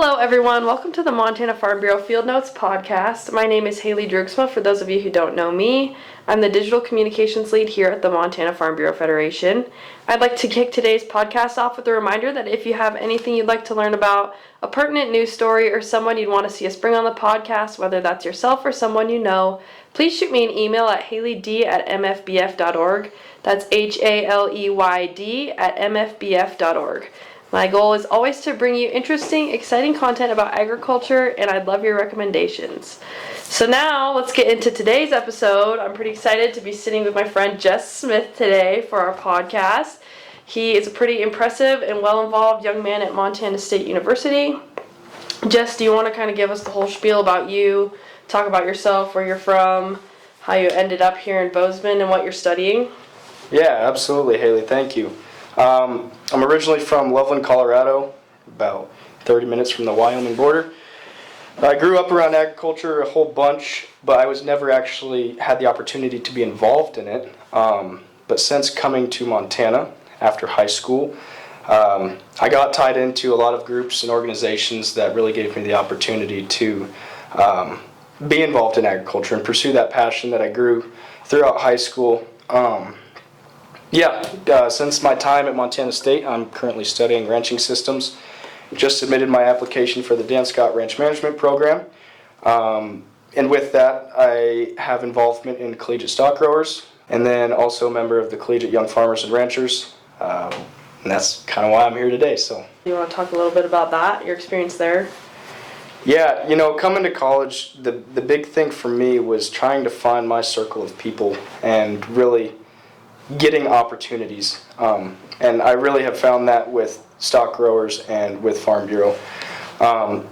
Hello everyone, welcome to the Montana Farm Bureau Field Notes podcast. My name is Haley Droogsma. For those of you who don't know me, I'm the digital communications lead here at the Montana Farm Bureau Federation. I'd like to kick today's podcast off with a reminder that if you have anything you'd like to learn about, a pertinent news story, or someone you'd want to see us bring on the podcast, whether that's yourself or someone you know, please shoot me an email at haleyd@mfbf.org. That's HALEYD@mfbf.org. My goal is always to bring you interesting, exciting content about agriculture, and I'd love your recommendations. So now, let's get into today's episode. I'm pretty excited to be sitting with my friend Jess Smith today for our podcast. He is a pretty impressive and well-involved young man at Montana State University. Jess, do you want to kind of give us the whole spiel about you, talk about yourself, where you're from, how you ended up here in Bozeman, and what you're studying? Yeah, absolutely, Haley. Thank you. I'm originally from Loveland, Colorado, about 30 minutes from the Wyoming border. I grew up around agriculture a whole bunch, but I was never actually had the opportunity to be involved in it. But since coming to Montana after high school, I got tied into a lot of groups and organizations that really gave me the opportunity to be involved in agriculture and pursue that passion that I grew throughout high school. Since my time at Montana State, I'm currently studying ranching systems. Just submitted my application for the Dan Scott Ranch Management Program. And with that, I have involvement in collegiate stock growers, and then also a member of the Collegiate Young Farmers and Ranchers. And that's kind of why I'm here today. So, You want to talk a little bit about that, your experience there? Yeah, coming to college, the big thing for me was trying to find my circle of people and really getting opportunities, and I really have found that with stock growers and with Farm Bureau.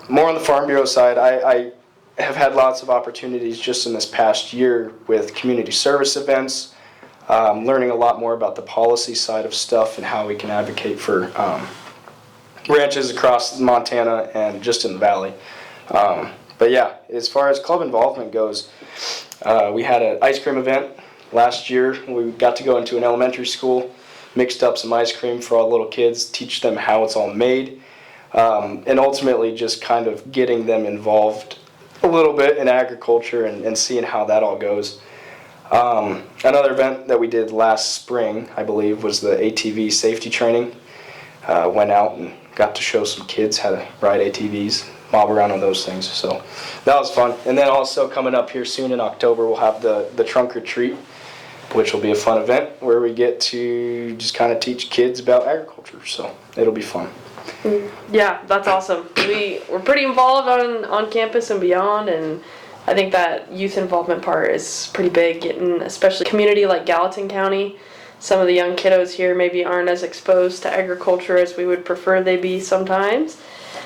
More on the Farm Bureau side, I have had lots of opportunities just in this past year with community service events, learning a lot more about the policy side of stuff and how we can advocate for ranches across Montana and just in the valley. But yeah, as far as club involvement goes, we had an ice cream event last year. We got to go into an elementary school, mixed up some ice cream for all the little kids, teach them how it's all made, and ultimately just kind of getting them involved a little bit in agriculture and seeing how that all goes. Another event that we did last spring, I believe, was the ATV safety training. Went out and got to show some kids how to ride ATVs, mob around on those things. So that was fun. And then also coming up here soon in October, we'll have the trunk or treat, which will be a fun event where we get to just kind of teach kids about agriculture. So it'll be fun. Yeah, that's awesome. We're pretty involved on campus and beyond, and I think that youth involvement part is pretty big, getting especially community like Gallatin County. Some of the young kiddos here maybe aren't as exposed to agriculture as we would prefer they be sometimes.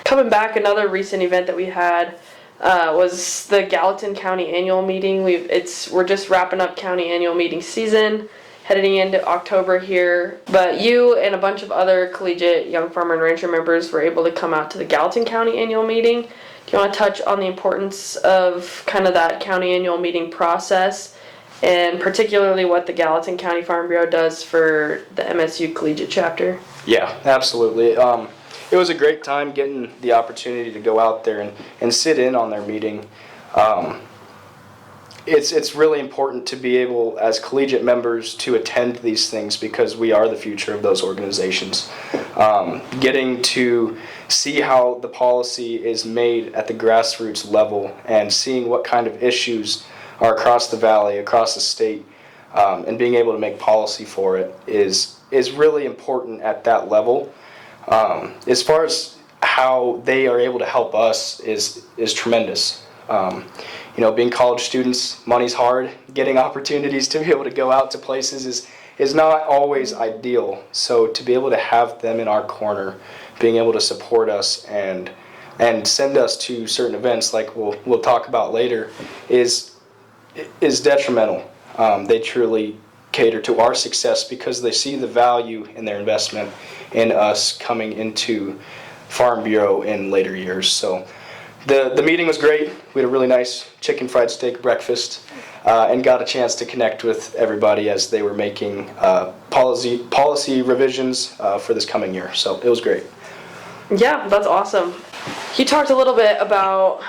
Coming back, another recent event that we had was the Gallatin County Annual Meeting. We're just wrapping up County Annual Meeting season, heading into October here. But you and a bunch of other collegiate young farmer and rancher members were able to come out to the Gallatin County Annual Meeting. Do you want to touch on the importance of kind of that County Annual Meeting process, and particularly what the Gallatin County Farm Bureau does for the MSU Collegiate Chapter? Yeah, absolutely. It was a great time getting the opportunity to go out there and sit in on their meeting. It's really important to be able, as collegiate members, to attend these things because we are the future of those organizations. Getting to see how the policy is made at the grassroots level and seeing what kind of issues are across the valley, across the state, and being able to make policy for it is really important at that level. As far as how they are able to help us is tremendous. Being college students, money's hard. Getting opportunities to be able to go out to places is not always ideal. So to be able to have them in our corner, being able to support us and send us to certain events like we'll talk about later is detrimental. They truly cater to our success because they see the value in their investment in us coming into Farm Bureau in later years. So the meeting was great. We had a really nice chicken fried steak breakfast and got a chance to connect with everybody as they were making policy revisions for this coming year. So it was great. Yeah, that's awesome. You talked a little bit about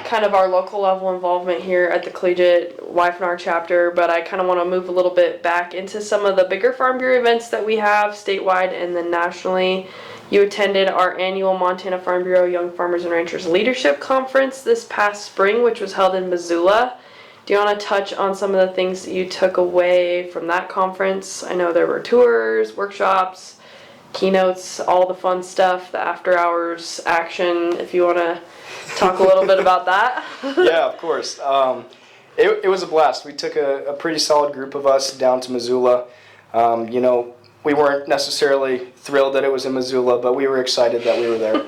kind of our local level involvement here at the Collegiate YFNR chapter, but I kind of want to move a little bit back into some of the bigger Farm Bureau events that we have statewide and then nationally. You attended our annual Montana Farm Bureau Young Farmers and Ranchers Leadership Conference this past spring, which was held in Missoula. Do you want to touch on some of the things that you took away from that conference? I know there were tours, workshops, keynotes, all the fun stuff, the after hours action, if you want to talk a little bit about that. Yeah, of course. It was a blast. We took a pretty solid group of us down to Missoula. We weren't necessarily thrilled that it was in Missoula, but we were excited that we were there.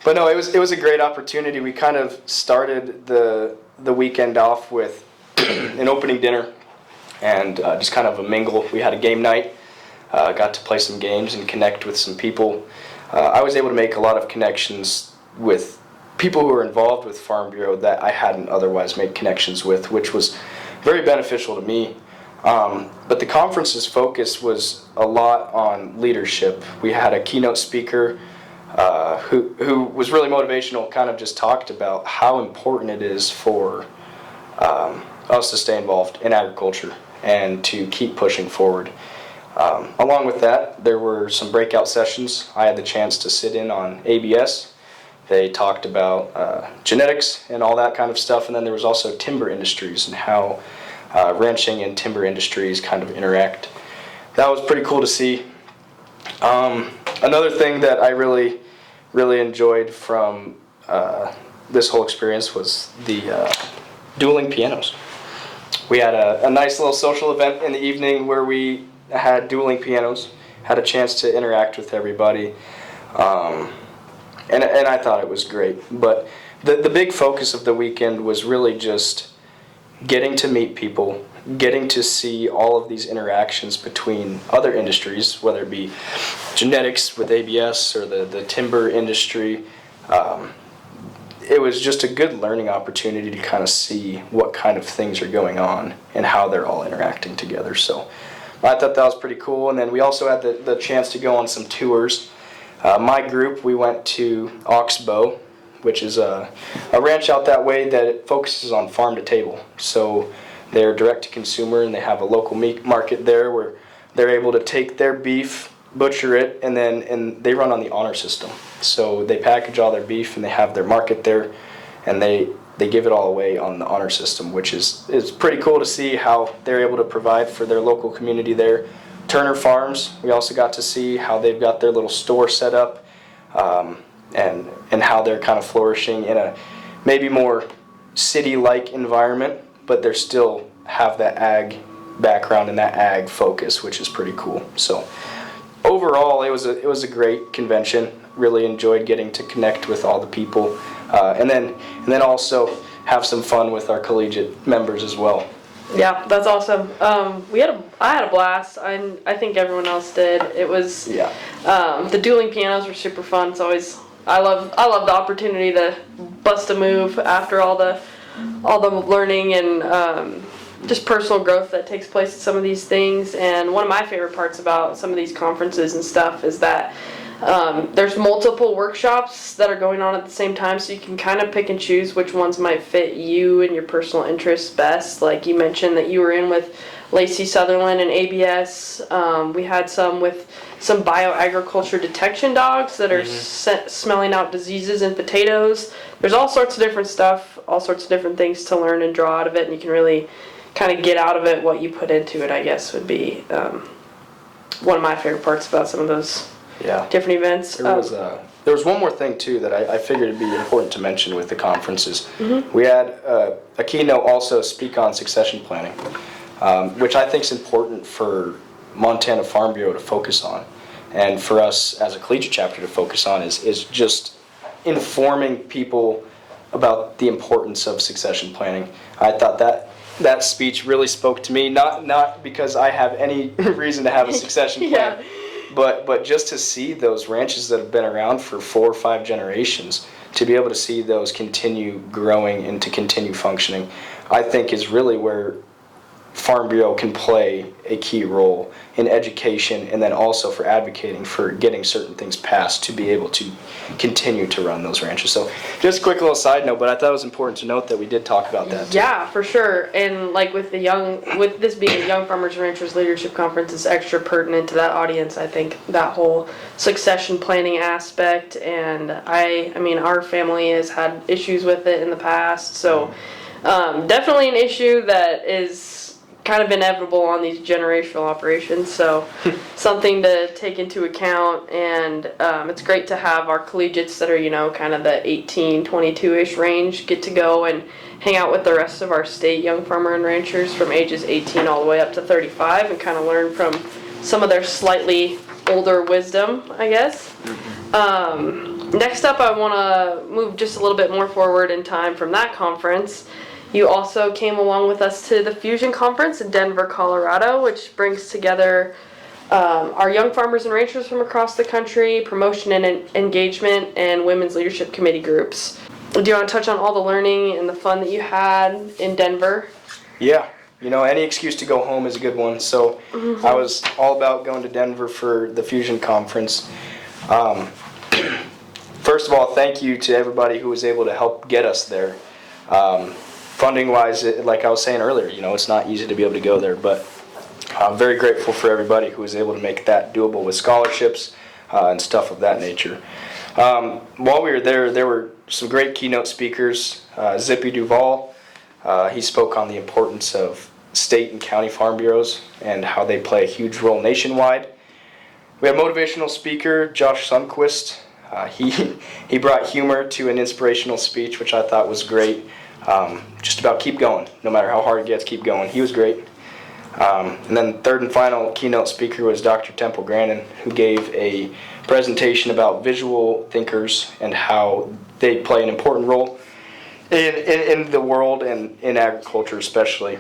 But no, it was a great opportunity. We kind of started the weekend off with an opening dinner and just kind of a mingle. We had a game night, got to play some games and connect with some people. I was able to make a lot of connections with people who were involved with Farm Bureau that I hadn't otherwise made connections with, which was very beneficial to me. But the conference's focus was a lot on leadership. We had a keynote speaker who was really motivational, kind of just talked about how important it is for us to stay involved in agriculture and to keep pushing forward. Along with that, there were some breakout sessions. I had the chance to sit in on ABS. They talked about genetics and all that kind of stuff, and then there was also timber industries and how ranching and timber industries kind of interact. That was pretty cool to see. Another thing that I really enjoyed from this whole experience was the dueling pianos. We had a nice little social event in the evening where we had dueling pianos, had a chance to interact with everybody, and I thought it was great. But the big focus of the weekend was really just getting to meet people, getting to see all of these interactions between other industries, whether it be genetics with ABS or the timber industry. It was just a good learning opportunity to kind of see what kind of things are going on and how they're all interacting together. So I thought that was pretty cool. And then we also had the chance to go on some tours. My group, we went to Oxbow, which is a ranch out that way that focuses on farm to table. So they're direct to consumer, and they have a local meat market there where they're able to take their beef, butcher it, and they run on the honor system. So they package all their beef and they have their market there, and they give it all away on the honor system, which is pretty cool to see how they're able to provide for their local community there. Turner Farms, we also got to see how they've got their little store set up, and how they're kind of flourishing in a maybe more city-like environment, but they still have that ag background and that ag focus, which is pretty cool. So overall, it was a great convention. Really enjoyed getting to connect with all the people, and then also have some fun with our collegiate members as well. Yeah, that's awesome. I had a blast. I think everyone else did. It was the dueling pianos were super fun. It's always I love the opportunity to bust a move after all the learning and just personal growth that takes place at some of these things. And one of my favorite parts about some of these conferences and stuff is that there's multiple workshops that are going on at the same time, so you can kind of pick and choose which ones might fit you and your personal interests best. Like you mentioned that you were in with Lacey Sutherland and ABS. We had some with some bioagriculture detection dogs that are smelling out diseases in potatoes. There's all sorts of different stuff, all sorts of different things to learn and draw out of it, and you can really kind of get out of it what you put into it, I guess, would be one of my favorite parts about some of those different events. There was one more thing too that I figured it'd be important to mention with the conferences. We had a keynote also speak on succession planning, which I think is important for Montana Farm Bureau to focus on, and for us as a collegiate chapter to focus on is just informing people about the importance of succession planning. I thought that speech really spoke to me, not because I have any reason to have a succession plan, but just to see those ranches that have been around for 4 or 5 generations, to be able to see those continue growing and to continue functioning, I think is really where Farm Bureau can play a key role in education, and then also for advocating for getting certain things passed to be able to continue to run those ranches. So just a quick little side note, but I thought it was important to note that we did talk about that too. Yeah, for sure. And like with this being a Young Farmers and Ranchers Leadership Conference, is extra pertinent to that audience. I think that whole succession planning aspect, and I mean, our family has had issues with it in the past, so definitely an issue that is kind of inevitable on these generational operations, so something to take into account. And it's great to have our collegiates that are, kind of the 18, 22-ish range get to go and hang out with the rest of our state young farmer and ranchers from ages 18 all the way up to 35 and kind of learn from some of their slightly older wisdom, I guess. Next up, I want to move just a little bit more forward in time from that conference. You also came along with us to the Fusion Conference in Denver, Colorado, which brings together our young farmers and ranchers from across the country, promotion and engagement, and women's leadership committee groups. Do you want to touch on all the learning and the fun that you had in Denver? Yeah, any excuse to go home is a good one. So I was all about going to Denver for the Fusion Conference. First of all, thank you to everybody who was able to help get us there. Funding wise, like I was saying earlier, it's not easy to be able to go there, but I'm very grateful for everybody who was able to make that doable with scholarships and stuff of that nature. While we were there were some great keynote speakers. Zippy Duvall, he spoke on the importance of state and county farm bureaus and how they play a huge role nationwide. We had a motivational speaker, Josh Sundquist. He brought humor to an inspirational speech, which I thought was great. Just about keep going, no matter how hard it gets, keep going. He was great. And then third and final keynote speaker was Dr. Temple Grannon, who gave a presentation about visual thinkers and how they play an important role in the world and in agriculture especially.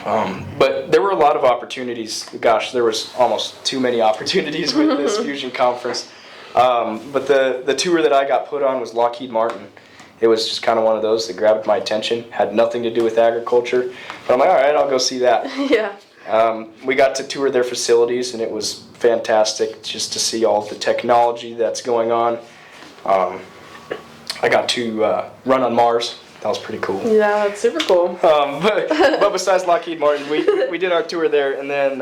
But there were a lot of opportunities. Gosh, there was almost too many opportunities with this Fusion Conference. But the tour that I got put on was Lockheed Martin. It was just kind of one of those that grabbed my attention, had nothing to do with agriculture. But I'm like, all right, I'll go see that. Yeah. We got to tour their facilities, and it was fantastic just to see all the technology that's going on. I got to run on Mars. That was pretty cool. Yeah, that's super cool. But besides Lockheed Martin, we did our tour there, and then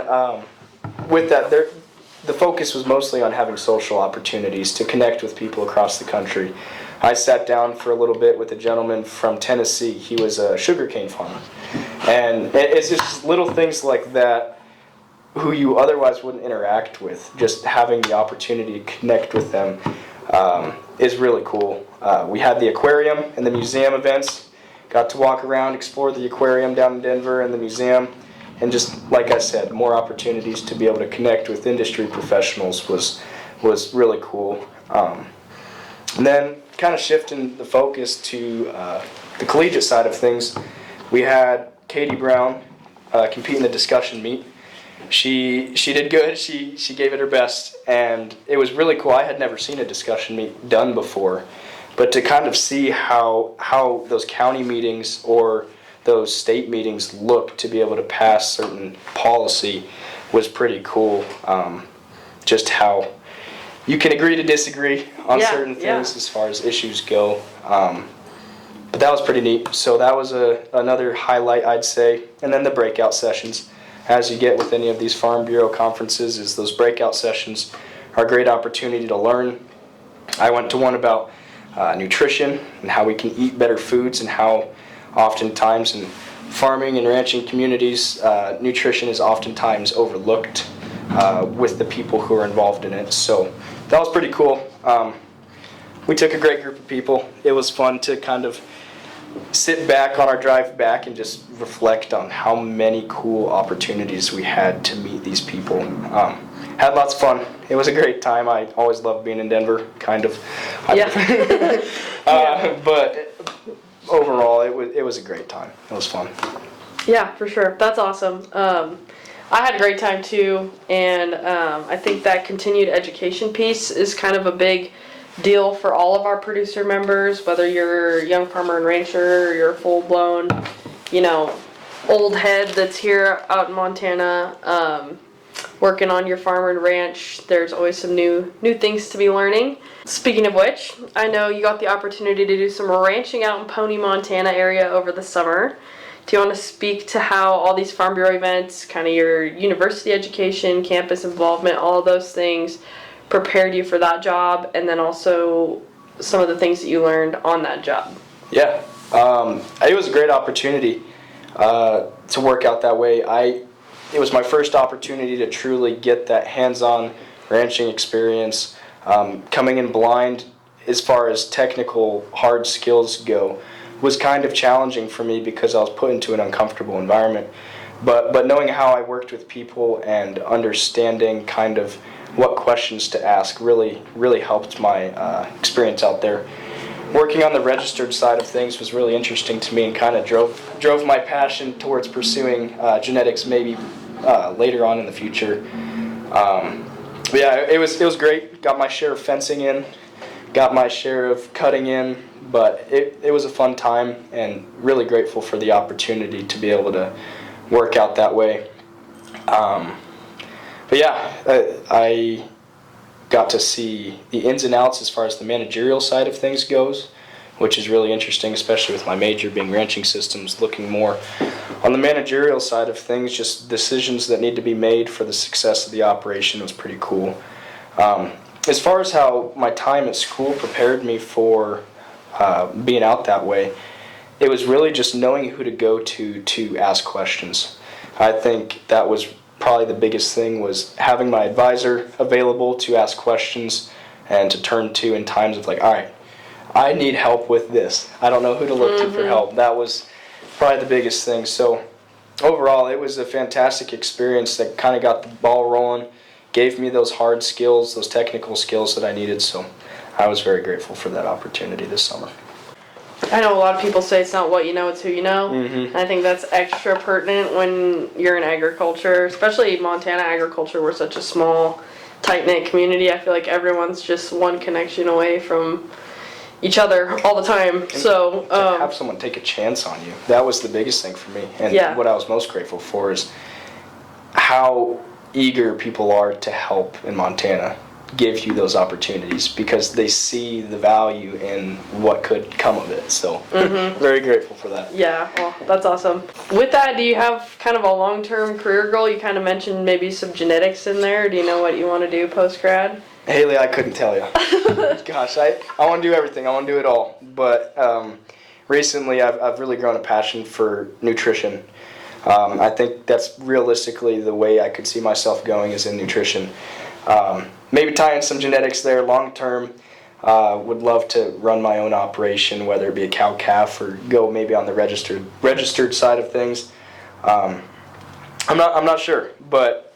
with that, the focus was mostly on having social opportunities to connect with people across the country. I sat down for a little bit with a gentleman from Tennessee. He was a sugarcane farmer. And it's just little things like that who you otherwise wouldn't interact with. Just having the opportunity to connect with them is really cool. We had the aquarium and the museum events. Got to walk around, explore the aquarium down in Denver and the museum. And just, like I said, more opportunities to be able to connect with industry professionals was really cool. And then kind of shifting the focus to the collegiate side of things, we had Katie Brown compete in the discussion meet. She did good. She gave it her best, and it was really cool. I had never seen a discussion meet done before, but to kind of see how those county meetings or those state meetings look to be able to pass certain policy was pretty cool. Just how you can agree to disagree on certain things as far as issues go. But that was pretty neat. So that was another highlight, I'd say. And then the breakout sessions. As you get with any of these Farm Bureau conferences, is those breakout sessions are a great opportunity to learn. I went to one about nutrition and how we can eat better foods, and how oftentimes in farming and ranching communities, nutrition is oftentimes overlooked with the people who are involved in it. So that was pretty cool. We took a great group of people. It was fun to kind of sit back on our drive back and just reflect on how many cool opportunities we had to meet these people. Had lots of fun. It was a great time. I always loved being in Denver, kind of. Yeah. But overall, it was a great time. It was fun. Yeah, for sure. That's awesome. I had a great time too, and I think that continued education piece is kind of a big deal for all of our producer members, whether you're a young farmer and rancher or you're full-blown, old head that's here out in Montana, working on your farm and ranch, there's always some new things to be learning. Speaking of which, I know you got the opportunity to do some ranching out in Pony, Montana area over the summer. Do you want to speak to how all these Farm Bureau events, kind of your university education, campus involvement, all of those things prepared you for that job, and then also some of the things that you learned on that job? Yeah, it was a great opportunity to work out that way. It was my first opportunity to truly get that hands-on ranching experience. Coming in blind as far as technical hard skills go was kind of challenging for me because I was put into an uncomfortable environment. But knowing how I worked with people and understanding kind of what questions to ask really helped my experience out there. Working on the registered side of things was really interesting to me and kind of drove my passion towards pursuing genetics maybe later on in the future. But yeah, it was great. Got my share of fencing in, got my share of cutting in, but it was a fun time and really grateful for the opportunity to be able to work out that way. But yeah, I got to see the ins and outs as far as the managerial side of things goes, which is really interesting, especially with my major being ranching systems, looking more on the managerial side of things, just decisions that need to be made for the success of the operation was pretty cool. As far as how my time at school prepared me for being out that way, it was really just knowing who to go to ask questions. I think that was probably the biggest thing, was having my advisor available to ask questions and to turn to in times of like, all right, I need help with this. I don't know who to look to for help. That was probably the biggest thing. So overall, it was a fantastic experience that kind of got the ball rolling, gave me those hard skills, those technical skills that I needed. So I was very grateful for that opportunity this summer. I know a lot of people say it's not what you know, it's who you know. And I think that's extra pertinent when you're in agriculture, especially Montana agriculture. We're such a small, tight-knit community. I feel like everyone's just one connection away from each other all the time. And so to have someone take a chance on you, that was the biggest thing for me. And what I was most grateful for is how eager people are to help in Montana give you those opportunities because they see the value in what could come of it. So very grateful for that. Yeah, well, that's awesome. With that, do you have kind of a long-term career goal? You kind of mentioned maybe some genetics in there. Do you know what you want to do post-grad? Haley, I couldn't tell you. Gosh, I want to do everything. I want to do it all. But recently I've really grown a passion for nutrition. I think that's realistically the way I could see myself going is in nutrition. Maybe tie in some genetics there long term. Would love to run my own operation, whether it be a cow-calf or go maybe on the registered side of things. I'm not sure, but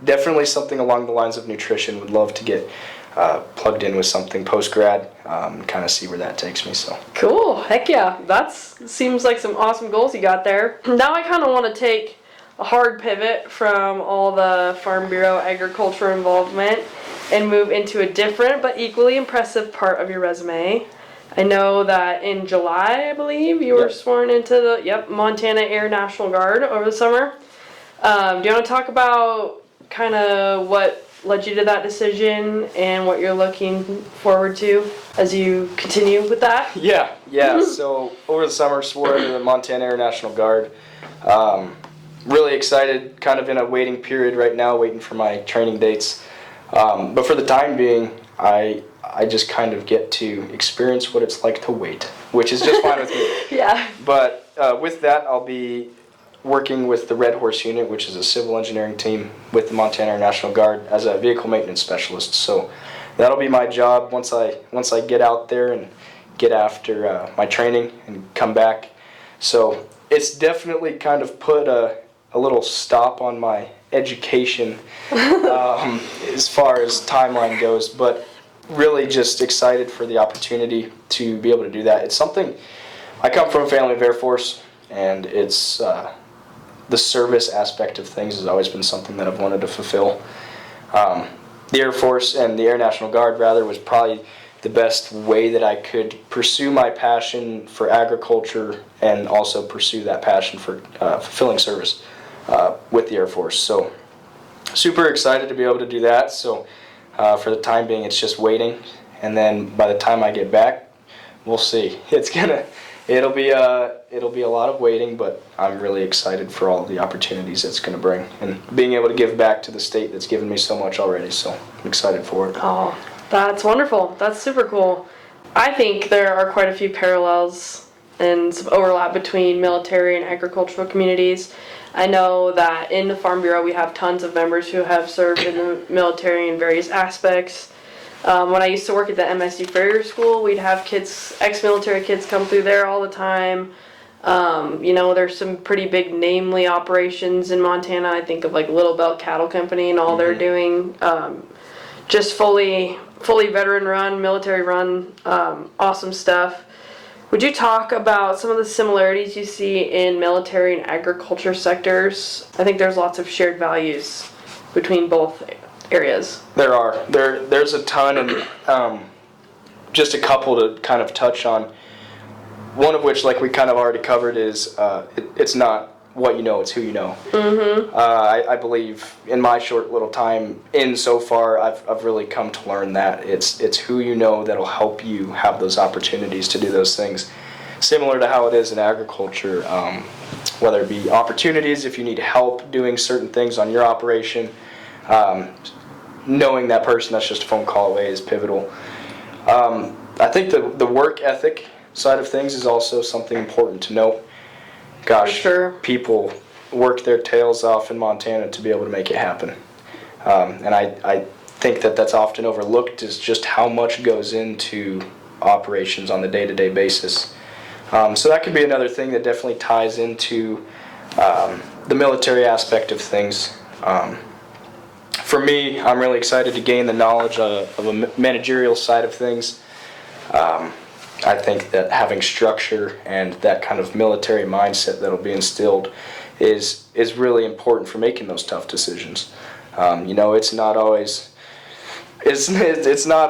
definitely something along the lines of nutrition. Would love to get plugged in with something post-grad, kind of see where that takes me. So cool. Heck yeah. That seems like some awesome goals you got there. Now I kind of want to take a hard pivot from all the Farm Bureau agriculture involvement and move into a different but equally impressive part of your resume. I know that in July, I believe, you were sworn into the Montana Air National Guard over the summer. Do you want to talk about kind of what led you to that decision and what you're looking forward to as you continue with that? Yeah. So over the summer, swore into the Montana Air National Guard. Really excited, kind of in a waiting period right now, waiting for my training dates. But for the time being, I just kind of get to experience what it's like to wait, which is just fine with me. Yeah. But with that, I'll be working with the Red Horse Unit, which is a civil engineering team with the Montana Air National Guard as a vehicle maintenance specialist. So that'll be my job once I get out there and get after my training and come back. So it's definitely kind of put a little stop on my education as far as timeline goes, but really just excited for the opportunity to be able to do that. It's something, I come from a family of Air Force, and it's the service aspect of things has always been something that I've wanted to fulfill. The Air Force and the Air National Guard rather was probably the best way that I could pursue my passion for agriculture and also pursue that passion for fulfilling service with the Air Force. So super excited to be able to do that. So for the time being, it's just waiting, and then by the time I get back, we'll see. It'll be a lot of waiting, but I'm really excited for all the opportunities it's going to bring, and being able to give back to the state that's given me so much already. So I'm excited for it. Oh, that's wonderful. That's super cool. I think there are quite a few parallels and some overlap between military and agricultural communities. I know that in the Farm Bureau we have tons of members who have served in the military in various aspects. When I used to work at the MSU Farrier School, we'd have kids, ex-military kids, come through there all the time. There's some pretty big namely operations in Montana. I think of like Little Bell Cattle Company and all they're doing. Just fully veteran run, military run, awesome stuff. Would you talk about some of the similarities you see in military and agriculture sectors? I think there's lots of shared values between both areas. There's a ton, and just a couple to kind of touch on. One of which, like we kind of already covered, is it's not what you know, it's who you know. I believe in my short little time in so far, I've really come to learn that it's who you know that'll help you have those opportunities to do those things. Similar to how it is in agriculture, whether it be opportunities if you need help doing certain things on your operation. Knowing that person that's just a phone call away is pivotal. I think the work ethic side of things is also something important to note. Gosh, sure. People work their tails off in Montana to be able to make it happen. And I think that's often overlooked, is just how much goes into operations on the day-to-day basis. So that could be another thing that definitely ties into the military aspect of things. For me, I'm really excited to gain the knowledge of a managerial side of things. I think that having structure and that kind of military mindset that'll be instilled is really important for making those tough decisions. It's not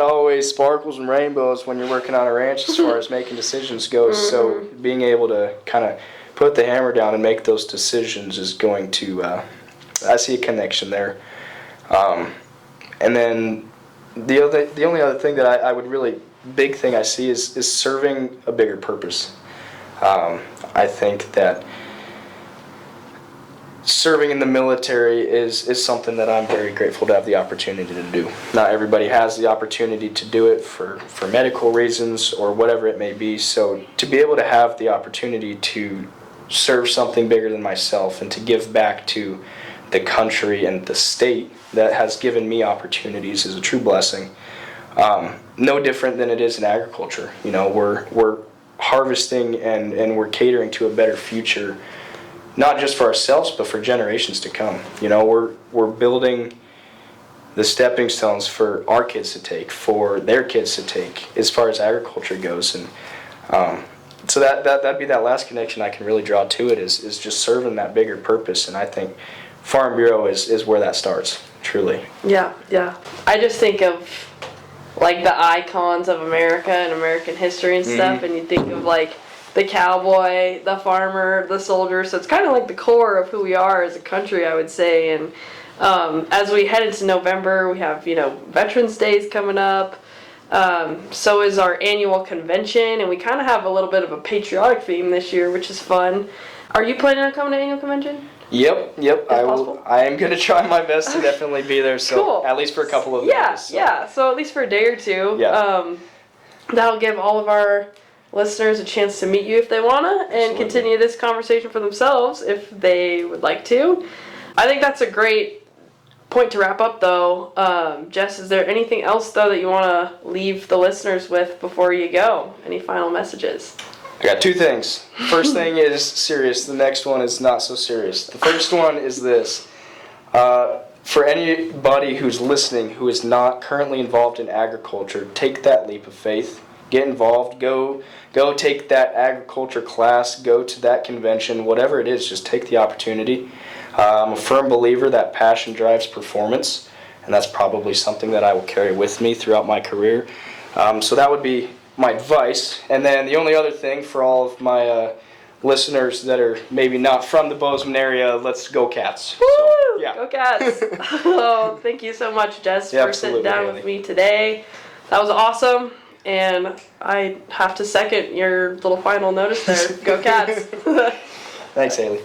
always sparkles and rainbows when you're working on a ranch as far as making decisions goes. So being able to kind of put the hammer down and make those decisions is going to I see a connection there. And then the only other thing that I would really big thing I see is serving a bigger purpose. I think that serving in the military is something that I'm very grateful to have the opportunity to do. Not everybody has the opportunity to do it for medical reasons or whatever it may be. So to be able to have the opportunity to serve something bigger than myself and to give back to the country and the state that has given me opportunities is a true blessing. No different than it is in agriculture. We're harvesting and we're catering to a better future, not just for ourselves but for generations to come. We're building the stepping stones for our kids to take, for their kids to take, as far as agriculture goes. And so that'd be that last connection I can really draw to it is just serving that bigger purpose. And I think Farm Bureau is where that starts, truly. Yeah. I just think of like the icons of America and American history and stuff, and you think of like the cowboy, the farmer, the soldier. So it's kind of like the core of who we are as a country, I would say. And as we head into November, we have Veterans Days coming up. So is our annual convention, and we kind of have a little bit of a patriotic theme this year, which is fun. Are you planning on coming to annual convention? Yep. I will. I am going to try my best to definitely be there. So cool. At least for a couple of days. So. Yeah. So at least for a day or two. Yeah. That'll give all of our listeners a chance to meet you if they wanna, and Absolutely. continue this conversation for themselves if they would like to. I think that's a great point to wrap up, though. Jess, is there anything else though that you want to leave the listeners with before you go? Any final messages? I got two things. First thing is serious. The next one is not so serious. The first one is this. For anybody who's listening who is not currently involved in agriculture, take that leap of faith. Get involved. Go take that agriculture class. Go to that convention. Whatever it is, just take the opportunity. I'm a firm believer that passion drives performance, and that's probably something that I will carry with me throughout my career. So that would be my advice. And then the only other thing for all of my listeners that are maybe not from the Bozeman area, let's go Cats. Woo! So, yeah. Go Cats! Oh, thank you so much, Jess, Yeah, for sitting absolutely, down Haley. with me today. That was awesome, and I have to second your little final notice there. Go Cats! Thanks, Haley.